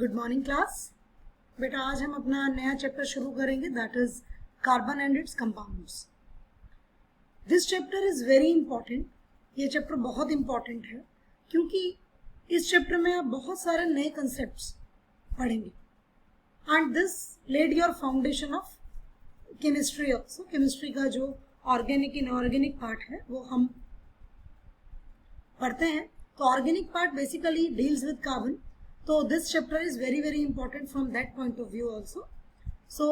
Good morning class. बेटा आज हम अपना नया चैप्टर शुरू करेंगे, that is carbon and it's compounds. This chapter is very important. ये चैप्टर बहुत इंपॉर्टेंट है क्योंकि इस चैप्टर में आप बहुत सारे नए कंसेप्ट्स पढ़ेंगे and this led your foundation of chemistry also. Chemistry का जो ऑर्गेनिक इनऑर्गेनिक पार्ट है वो हम पढ़ते हैं। तो organic part basically deals with carbon, so this chapter is very important from that point of view also. So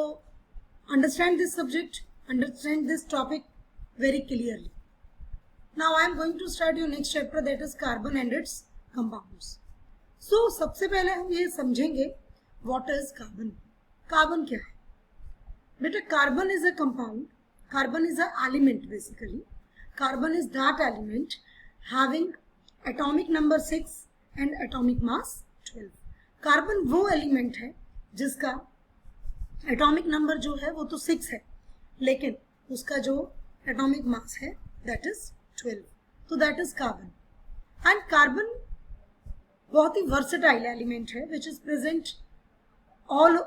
understand this subject, understand this topic very clearly. Now I am going to start your next chapter, that is carbon and its compounds. So सबसे पहले हम ये समझेंगे what is carbon. Carbon क्या है बेटा? Carbon is a compound, carbon is a element basically. Carbon is that element having atomic number 6 and atomic mass 12. Carbon वो element है जिसका एटॉमिक नंबर जो है वो तो 6 है, लेकिन उसका जो एटॉमिक मास है दैट इज 12. तो that is carbon. And carbon बहुत ही वर्सेटाइल एलिमेंट है which is present all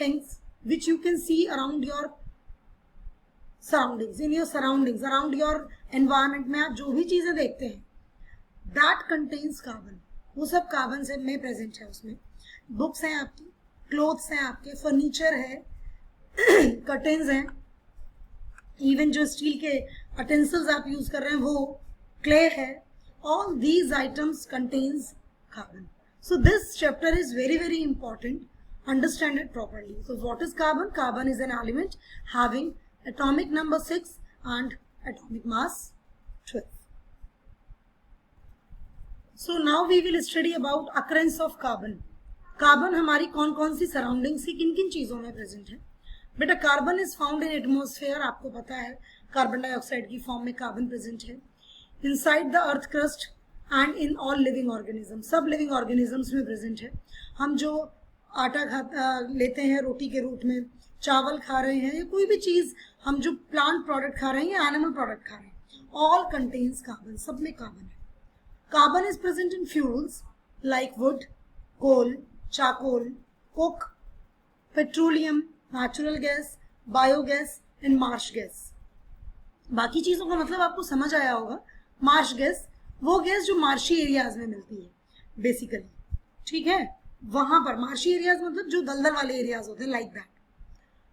things which you can C around your surroundings, in your surroundings, around your environment में आप जो भी चीजें देखते हैं दैट कंटेन्स कार्बन, वो सब कार्बन से में प्रेजेंट है। उसमें बुक्स हैं आपकी, क्लोथ्स हैं आपके, फर्नीचर है, कर्टेन्स हैं, इवन जो स्टील के अटेंसिल्स आप यूज कर रहे हैं वो, क्ले है, all these items contains carbon. So this chapter is very important. Understand it properly. So what is carbon? Carbon is an element having atomic number 6 and atomic mass 12. So now we will study about occurrence of carbon. Carbon हमारी कौन कौन सी surroundings की किन किन चीजों में present है बेटा? Carbon is found in atmosphere, आपको पता है कार्बन डाइऑक्साइड की फॉर्म में कार्बन प्रेजेंट है. Inside the earth crust and in all living organism, सब लिविंग ऑर्गेनिजम्स में प्रेजेंट है. हम जो आटा लेते हैं रोटी के रूप में, चावल खा रहे हैं या कोई भी चीज, हम जो प्लांट प्रोडक्ट खा रहे हैं या एनिमल प्रोडक्ट खा रहे हैं, ऑल कंटेन्स कार्बन, सब में कार्बन है. Carbon is present in fuels like wood, coal, charcoal, coke, petroleum, natural gas, biogas and marsh gas. बाकी चीजों का मतलब आपको समझ आया होगा. मार्श गैस वो गैस जो मार्शी एरियाज में मिलती है बेसिकली, ठीक है? वहां पर मार्शी एरियाज मतलब जो दलदल वाले एरियाज होते हैं, like that.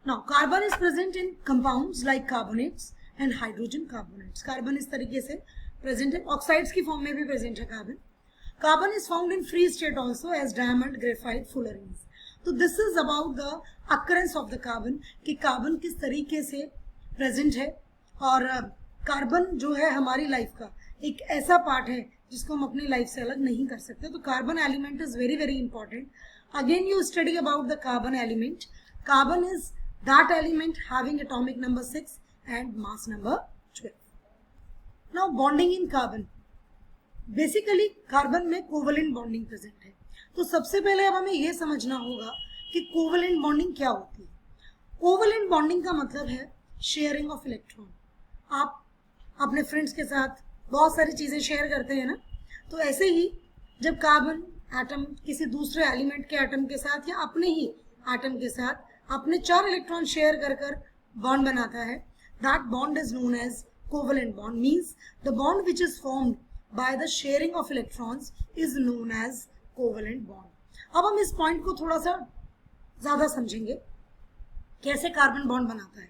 Now carbon is present in compounds like carbonates and hydrogen carbonates. Carbon इस तरीके से प्रेजेंट है, ऑक्साइड्स की फॉर्म में भी प्रेजेंट है carbon. Carbon is found in free state also as diamond, graphite, fullerenes. So this is about the occurrence of the carbon, कि carbon किस तरीके से प्रेजेंट है. और कार्बन जो है हमारी लाइफ का एक ऐसा पार्ट है जिसको हम अपनी लाइफ से अलग नहीं कर सकते. तो carbon element is very important. Again you study about the carbon element. Carbon is that element having atomic number 6 and mass number 12. Now bonding in carbon. Basically carbon में कोवलेंट बॉन्डिंग प्रेजेंट है. तो सबसे पहले अब हमें यह समझना होगा कि कोवलेंट बॉन्डिंग क्या होती है. कोवलेंट बॉन्डिंग का मतलब है शेयरिंग ऑफ इलेक्ट्रॉन. आप अपने फ्रेंड्स के साथ बहुत सारी चीजें शेयर करते हैं ना, तो ऐसे ही जब कार्बन एटम किसी दूसरे एलिमेंट के एटम के साथ या अपने ही एटम के साथ अपने 4 इलेक्ट्रॉन शेयर कर बॉन्ड बनाता है, that bond is known as covalent bond. Means the bond which is formed by the sharing of electrons is known as covalent bond. अब हम इस पॉइंट को थोड़ा सा ज्यादा समझेंगे, कैसे कार्बन बॉन्ड बनाता है.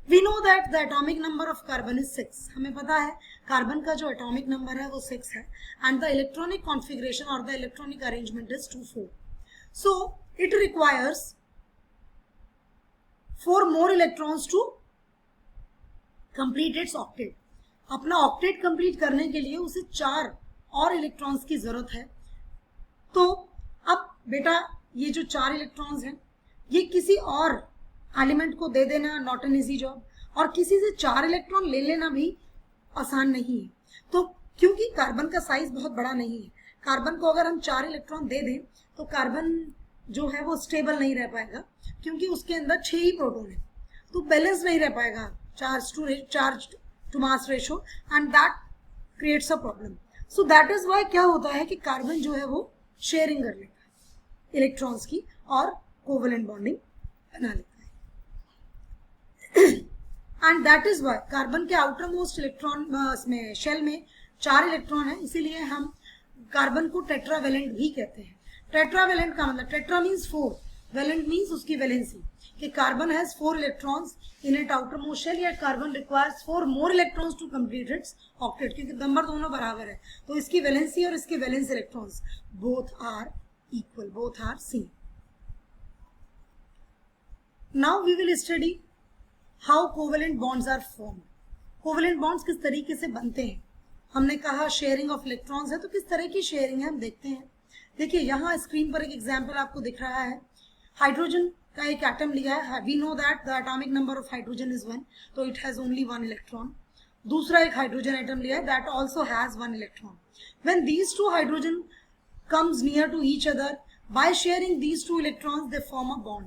We know that the atomic number of carbon is 6. हमें पता है कार्बन का जो एटॉमिक नंबर है वो 6 है, and the electronic configuration or the electronic arrangement is 2,4. So it requires 4 more electrons to complete its octet. अपना ऑक्टेट कंप्लीट करने के लिए उसे 4 और इलेक्ट्रॉन्स की जरूरत है. तो अब बेटा ये जो 4 इलेक्ट्रॉन्स हैं ये किसी और एलिमेंट को दे देना नॉट एन इजी जॉब, और किसी से 4 इलेक्ट्रॉन ले लेना भी आसान नहीं है. तो क्योंकि कार्बन का साइज बहुत बड़ा नहीं है, कार्बन को अगर हम 4 इलेक्ट्रॉन दे दें तो कार्बन जो है वो स्टेबल नहीं रह पाएगा, क्योंकि उसके अंदर 6 ही प्रोटॉन है, तो बैलेंस नहीं रह पाएगा charge to mass ratio, and that creates a problem. So that is why क्या होता है कि कार्बन जो है वो शेयरिंग कर लेता है. इलेक्ट्रॉन्स की और कोवेलेंट बॉन्डिंग बना लेता है। And that is why carbon के आउटर मोस्ट इलेक्ट्रॉन में शेल में 4 इलेक्ट्रॉन है, इसीलिए हम कार्बन को टेट्रावेलेंट भी कहते हैं। टेट्रावेलेंट का मतलब टेट्रा मीन्स 4, वेलेंट मीन्स उसकी वैलेंसी, कि carbon has 4 electrons in it outer most shell, या carbon requires 4 more electrons to complete its octet, क्योंकि नंबर दोनों बराबर है, तो इसकी वैलेंसी और इसके valence electrons both are equal, both are same. Now we will study how covalent bonds are formed. Covalent bonds किस तरीके से बनते हैं। हमने कहा शेयरिंग ऑफ इलेक्ट्रॉन्स है, तो किस तरह की शेयरिंग है हम देखते हैं। देखिए यहाँ स्क्रीन पर एक एग्जांपल आपको दिख रहा है, हाइड्रोजन का एक एटम लिया है। We know that the atomic number of hydrogen is 1, तो इट हैज ओनली 1 इलेक्ट्रॉन। दूसरा एक हाइड्रोजन एटम लिया है, that also has 1 electron. When these two hydrogen comes near to each other, by sharing these 2 electrons they form a bond.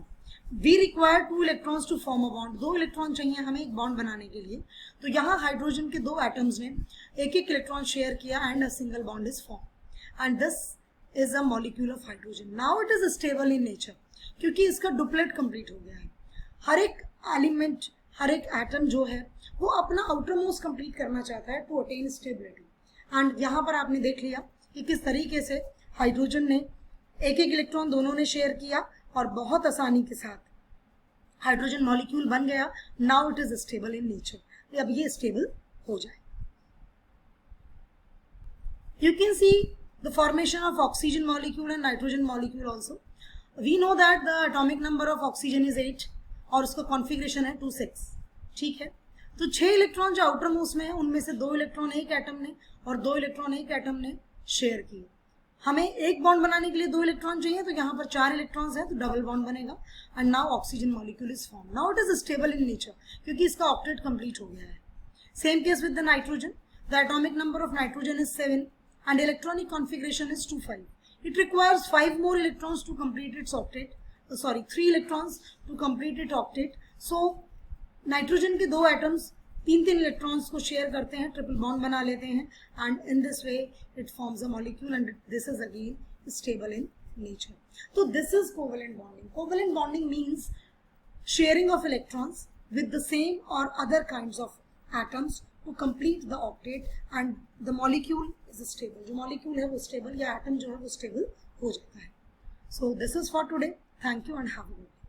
We require 2 electrons to form a bond. 2 electron चाहिए हमें एक bond बनाने के लिए। तो यहाँ हाइड्रोजन के 2 atoms ने एक इलेक्ट्रॉन शेयर किया and a single bond is form, and this is a molecule of hydrogen. Now it is stable in nature, क्योंकि इसका डुप्लेट कंप्लीट हो गया है। हर एक एलिमेंट, हर एक एटम जो है वो अपना आउटर मोस्ट कंप्लीट करना चाहता है टू अटेन स्टेबिलिटी। एंड यहाँ पर आपने देख लिया कि किस तरीके से हाइड्रोजन ने एक इलेक्ट्रॉन दोनों ने शेयर किया और बहुत आसानी के साथ हाइड्रोजन मॉलिक्यूल बन गया। Now it is stable in nature, अब ये स्टेबल हो जाए। You can see the formation of oxygen molecule and nitrogen molecule also. We know that the atomic number of oxygen is 8 और उसका कॉन्फ़िगरेशन है 2,6, ठीक है। तो 6 इलेक्ट्रॉन जो आउटर मोस्ट में है उनमें से 2 इलेक्ट्रॉन एक एटम ने और 2 इलेक्ट्रॉन एक एटम ने शेयर किए। हमें एक बॉन्ड बनाने के लिए 2 इलेक्ट्रॉन चाहिए, तो यहाँ पर 4 इलेक्ट्रॉन्स हैं, तो डबल बॉन्ड बनेगा and now oxygen molecule is form. Now it is stable in nature, क्योंकि इसका ऑक्टेट कंप्लीट हो गया है। Same case with the nitrogen, the atomic number of nitrogen is 7 and electronic configuration is 2,5। It requires 5 more electrons to complete its octet, 3 electrons to complete its octet। So nitrogen के 2 atoms 3-3 electrons को share करते हैं, triple bond बना लेते हैं, and in this way it forms a molecule and this is again stable in nature. तो this is covalent bonding. Covalent bonding means sharing of electrons with the same और other kinds of atoms to complete the octet and the molecule is stable. जो molecule है वो stable, या atom जो है वो stable हो जाता है। So this is for today. Thank you and have a good day.